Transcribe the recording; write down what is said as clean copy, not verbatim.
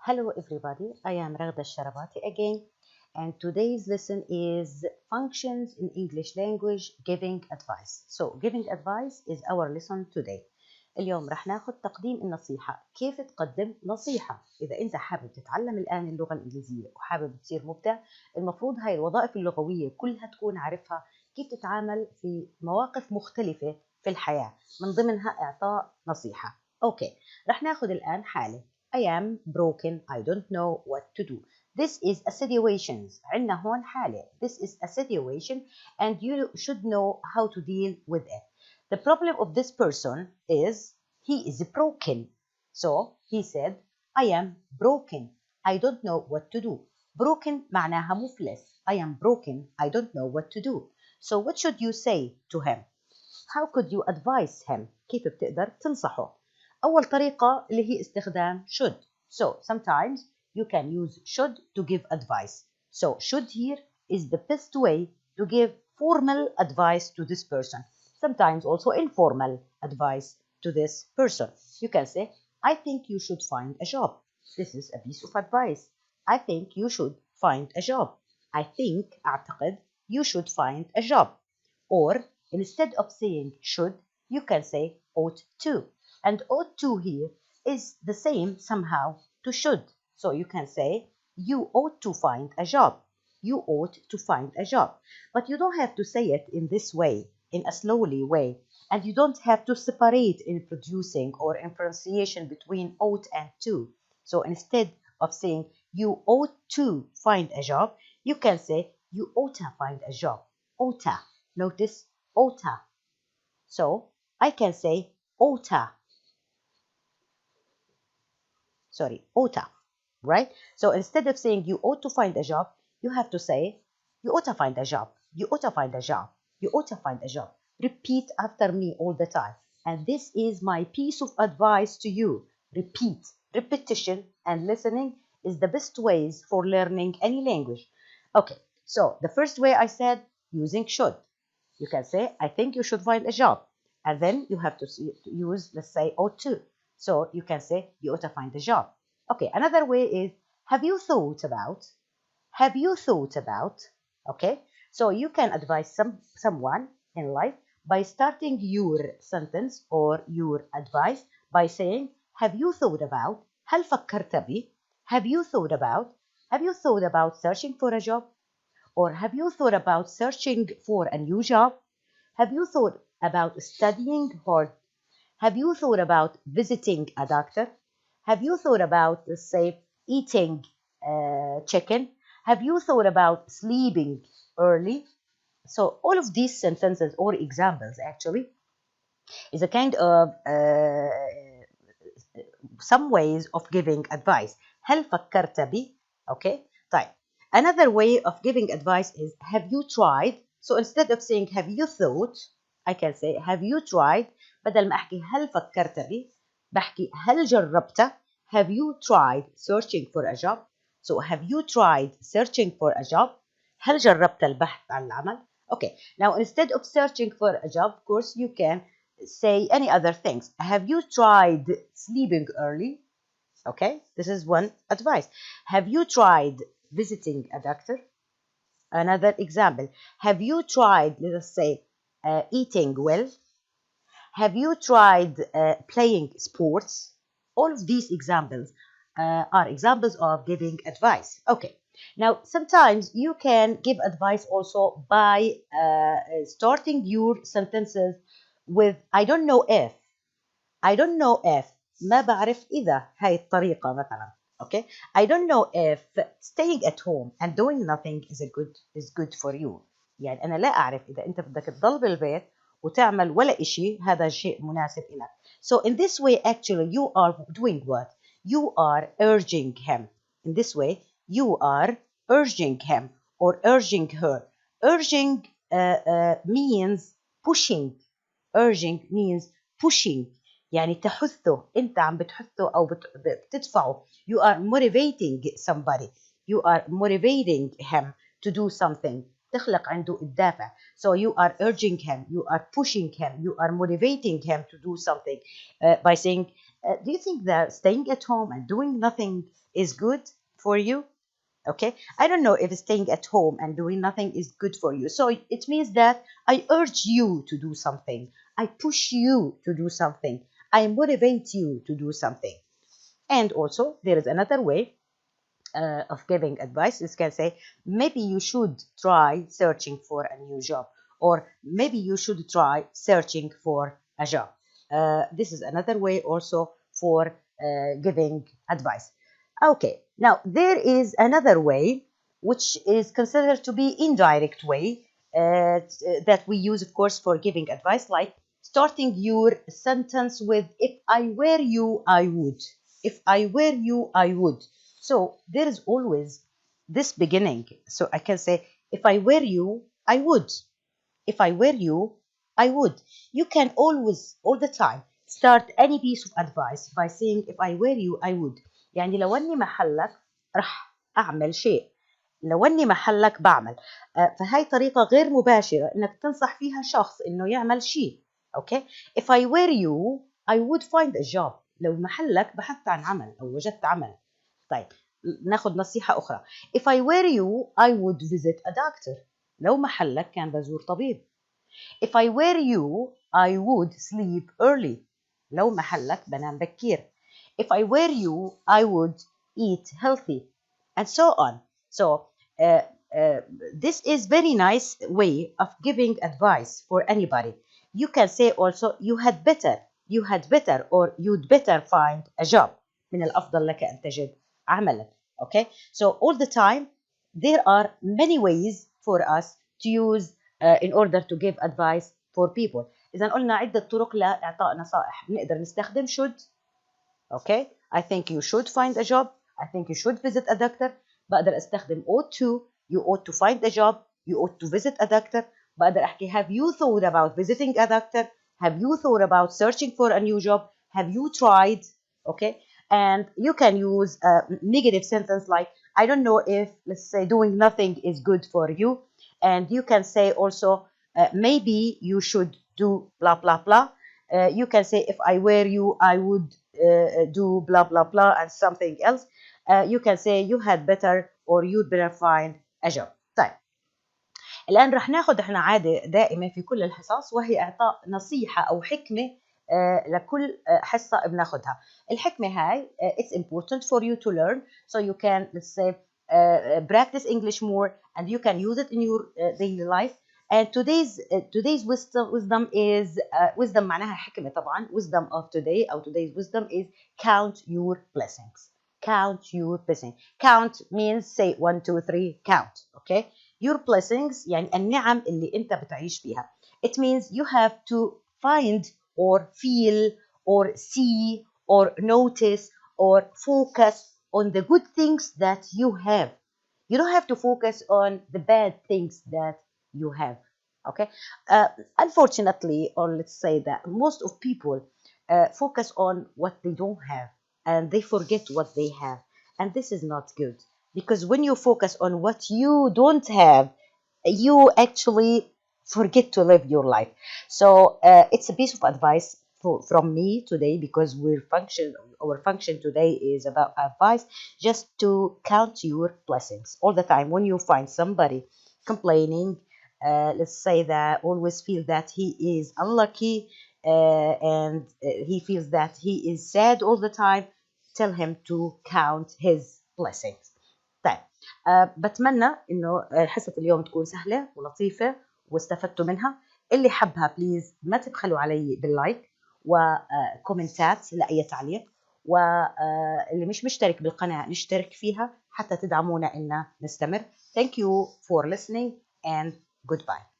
Hello everybody, I am Raghda Sharabati again, and today's lesson is functions in English language giving advice. So giving advice is our lesson today. اليوم رح ناخذ تقديم النصيحة، كيف تقدم نصيحة. إذا أنت حابب تتعلم الآن اللغة الإنجليزية وحابب تصير مبدع، المفروض هاي الوظائف اللغوية كلها تكون عارفها كيف تتعامل في مواقف مختلفة في الحياة، من ضمنها إعطاء نصيحة. أوكي، رح ناخذ الآن حالة. I am broken, I don't know what to do. This is a situation. عندنا هون حالة. This is a situation and you should know how to deal with it. The problem of this person is he is broken. So he said, I am broken. I don't know what to do. Broken معناها مفلس. I am broken. I don't know what to do. So what should you say to him? How could you advise him? كيف بتقدر تنصحه؟ أول طريقة اللي هي استخدام should. So sometimes you can use should to give advice. So should here is the best way to give formal advice to this person. Sometimes also informal advice to this person. You can say, I think you should find a job. This is a piece of advice. I think you should find a job. I think, أعتقد, you should find a job. Or instead of saying should, you can say ought to. And ought to here is the same somehow to should. So you can say, you ought to find a job. You ought to find a job. But you don't have to say it in this way, in a slowly way. And you don't have to separate in producing or in pronunciation between ought and to. So instead of saying, you ought to find a job, you can say, you ought to find a job. Oughta. Notice oughta. So I can say oughta. Oughta, right? So instead of saying you ought to find a job, you have to say you ought to find a job. You ought to find a job. You ought to find a job. Repeat after me all the time. And this is my piece of advice to you. Repeat. Repetition and listening is the best ways for learning any language. Okay, so the first way I said using should. You can say, I think you should find a job. And then you have to use, let's say, ought to. So you can say, you ought to find a job. Okay, another way is, have you thought about? Have you thought about? Okay, so you can advise someone in life by starting your sentence or your advice by saying, have you thought about? هل فكرت ب? Have you thought about? Have you thought about searching for a job? Or have you thought about searching for a new job? Have you thought about studying hard? Have you thought about visiting a doctor? Have you thought about, let's say, eating chicken? Have you thought about sleeping early? So all of these sentences or examples actually is a kind of some ways of giving advice. هل فكرت ب? Okay, طيب. Another way of giving advice is, have you tried? So instead of saying have you thought, I can say have you tried. بدل ما أحكي هل فكرت ب بحكي هل جربت. Have you tried searching for a job? So have you tried searching for a job? هل جربت البحث عن العمل? Okay, now instead of searching for a job, of course, you can say any other things. Have you tried sleeping early? Okay, this is one advice. Have you tried visiting a doctor? Another example. Have you tried, let us say, eating well? Have you tried playing sports? All of these examples are examples of giving advice. Okay, now sometimes you can give advice also by starting your sentences with I don't know if. I don't know if. ما بعرف إذا هاي الطريقة مثلا. Okay, I don't know if staying at home and doing nothing is good for you. يعني أنا لا أعرف إذا أنت بدك تضل بالبيت وتعمل ولا إشي هذا شيء مناسب لك. So in this way actually you are doing what? You are urging him. In this way you are urging him or urging her. Urging means pushing. Urging means pushing. يعني تحثه. أنت عم بتحثه أو بتدفعه. You are motivating somebody. You are motivating him to do something. تخلق عنده الدافع. So you are urging him, you are pushing him, you are motivating him to do something by saying Do you think that staying at home and doing nothing is good for you? Okay, I don't know if staying at home and doing nothing is good for you. So it means that I urge you to do something. I push you to do something. I motivate you to do something. And also, there is another way of giving advice. You can say, maybe you should try searching for a new job, or maybe you should try searching for a job. This is another way also for giving advice. Okay, now there is another way which is considered to be indirect way that we use, of course, for giving advice, like starting your sentence with if I were you, I would. If I were you, I would. So there is always this beginning. So I can say, if I were you, I would. If I were you, I would. You can always, all the time, start any piece of advice by saying, if I were you, I would. يعني لو أني محلك رح أعمل شيء. لو أني محلك بعمل. فهي طريقة غير مباشرة إنك تنصح فيها شخص إنه يعمل شيء. Okay? If I were you, I would find a job. لو محلك بحثت عن عمل أو وجدت عمل. طيب ناخذ نصيحة أخرى. If I were you, I would visit a doctor. لو محلك كان بزور طبيب. If I were you, I would sleep early. لو محلك بنام بكير. If I were you, I would eat healthy, and so on. So this is very nice way of giving advice for anybody. You can say also, you had better, or you'd better find a job. من الأفضل لك أن تجد عملا. Okay, so all the time there are many ways for us to use in order to give advice for people. إذا قلنا عدة طرق لإعطاء نصائح. نقدر نستخدم should. Okay, I think you should find a job. I think you should visit a doctor. بقدر استخدم ought to. You ought to find a job. You ought to visit a doctor. بقدر أحكي, have you thought about visiting a doctor? Have you thought about searching for a new job? Have you tried? Okay, and you can use a negative sentence like, I don't know if, let's say, doing nothing is good for you. And you can say also, maybe you should do blah, blah, blah. You can say, if I were you, I would do blah, blah, blah, and something else. You can say, you had better, or you'd better find a job. طيب الآن رح ناخذ احنا عادة دائمة في كل الحصص، وهي إعطاء نصيحة أو حكمة لكل حصة بناخذها. الحكمة هاي it's important for you to learn, so you can, let's say, practice English more, and you can use it in your daily life. And today's wisdom is wisdom معناها حكمة طبعا. Wisdom of today, or today's wisdom, is count your blessings. Count your blessings. Count means say 1, 2, 3, count. Okay, your blessings يعني النعم اللي أنت بتعيش فيها. It means you have to find or feel or see or notice or focus on the good things that you have. You don't have to focus on the bad things that you have. Okay, unfortunately, or let's say that most of people focus on what they don't have, and they forget what they have, and this is not good, because when you focus on what you don't have, you actually forget to live your life. So it's a piece of advice from me today, because our function today is about advice, just to count your blessings all the time. When you find somebody complaining, let's say that always feel that he is unlucky, and he feels that he is sad all the time, tell him to count his blessings. طيب بتمنى انه حصة اليوم تكون سهلة ولطيفة واستفدتوا منها. اللي حبها بليز ما تبخلوا علي باللايك وكومنتات لأي تعليق، واللي مش مشترك بالقناة نشترك فيها حتى تدعمونا إن نستمر. Thank you for listening and goodbye.